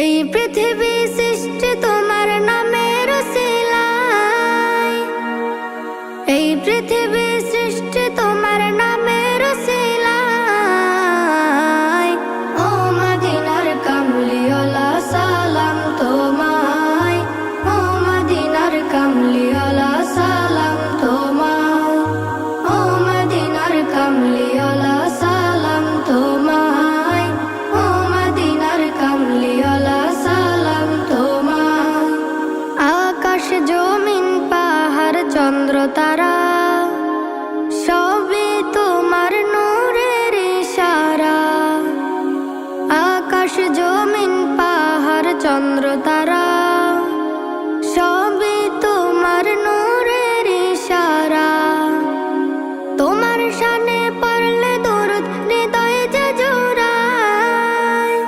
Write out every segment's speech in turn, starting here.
এই পৃথিবী সৃষ্টি তোমার নামের উসিলায়, এই পৃথিবী সৃষ্টি তোমার নামের উসিলায়। ও মদিনার কামলিওয়ালা সালাম তোমায়, ও মদিনার কামলিওয়ালা সালাম তোমায়, ও মদিনার কামলিওয়ালা সালাম তোমায়, ও মদিনার কামলিওয়ালা সালাম তোমায়। আকাশ জমিন পাহাড় চন্দ্র তারা সবই তোমার নূরের ইশারা। আকাশ জমিন পাহাড় চন্দ্র তারা সবই তোমার নূরের ইশারা। তোমার শানে পড়লে দরুদ হৃদয় যে জোড়ায়,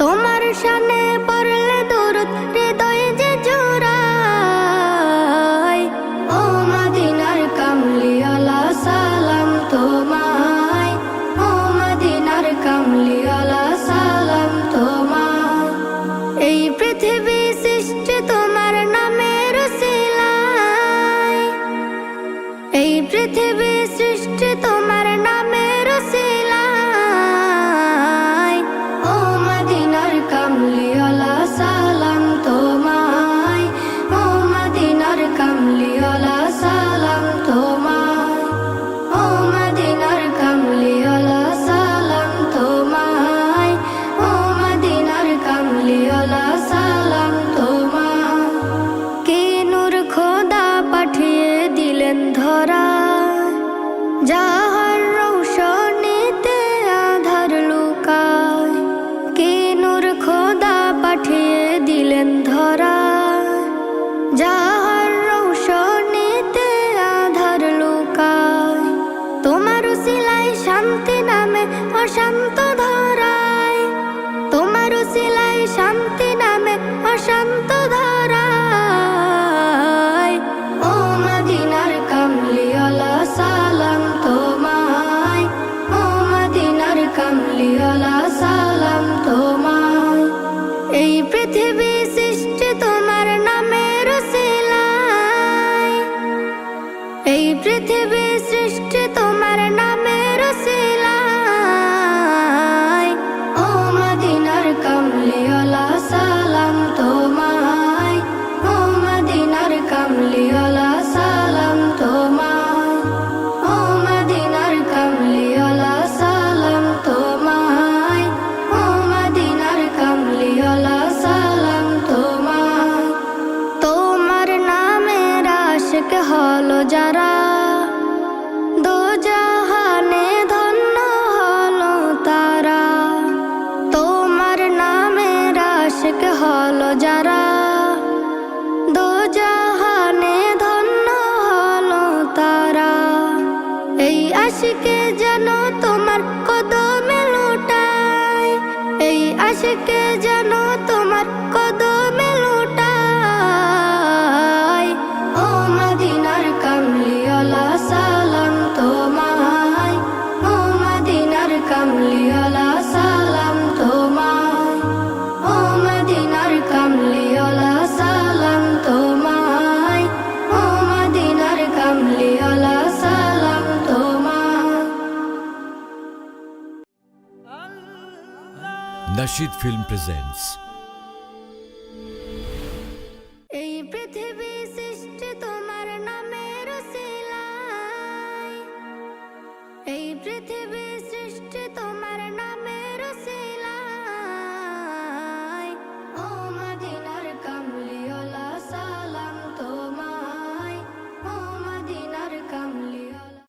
তোমার শানে পড়লে দরুদ হৃদয় যে জোড়ায়। ও মদিনার কামলিওয়ালা সালাম তোমায়, ও মদিনার কামলিওয়ালা সালাম তোমায়। এই পৃথিবী সৃষ্টি তোমার নামের উসিলায়, এই পৃথিবী সৃষ্টি তোমার নামের উসিলায়। ও মদিনার কামলিওয়ালা সালাম তোমায়, ও মদিনার কামলিওয়ালা সালাম তোমায়, ও মদিনার কামলিওয়ালা সালাম তোমায়, ও মদিনার কামলিওয়ালা সালাম তোমায়। কি নূর খোদা পাঠিয়ে দিলেন ধরা, যাহার রৌশনীতে আধার লুকায়। কি নূর খোদা পাঠিয়ে দিলেন ধরা, যাহার রৌশনীতে আধার লুকায়। তোমার উসিলায় শান্তি নামে অশান্ত ধরায়, তোমার উসিলায় শান্তি নামে অশান্ত ধরায়। ও মদিনার কামলিওয়ালা সালাম তোমায়, ও মদিনার কামলিওয়ালা সালাম তোমায়। এই পৃথিবী সৃষ্টি তোমার নামের উসিলায়, এই পৃথিবী সৃষ্টি তোমার নামের উসিলায়। ও মদিনার কামলিওয়ালা সালাম তোমায়, ও মদিনার কামলিওয়ালা সালাম তোমায়, ও মদিনার কামলিওয়ালা সালাম তোমায়, ও মদিনার কামলিওয়ালা সালাম তোমায়। তোমার নামের আশিক হলো যারা, দোজাহানে ধন্য হলো তারা। তোমার নামের আশিক হলো যারা, দোজাহানে ধন্য হলো তারা। এই আশিকে যেন তোমার কদমে লুটায়, এই আশিকে যেন তোমার কদমে লুটায়। ও মদিনার কামলিওয়ালা সালাম তোমায়, ও মদিনার কামলিওয়ালা সালাম তোমায়, ও মদিনার কামলিওয়ালা সালাম তোমায়, ও মদিনার কামলিওয়ালা সালাম তোমায়। Nasheed Film presents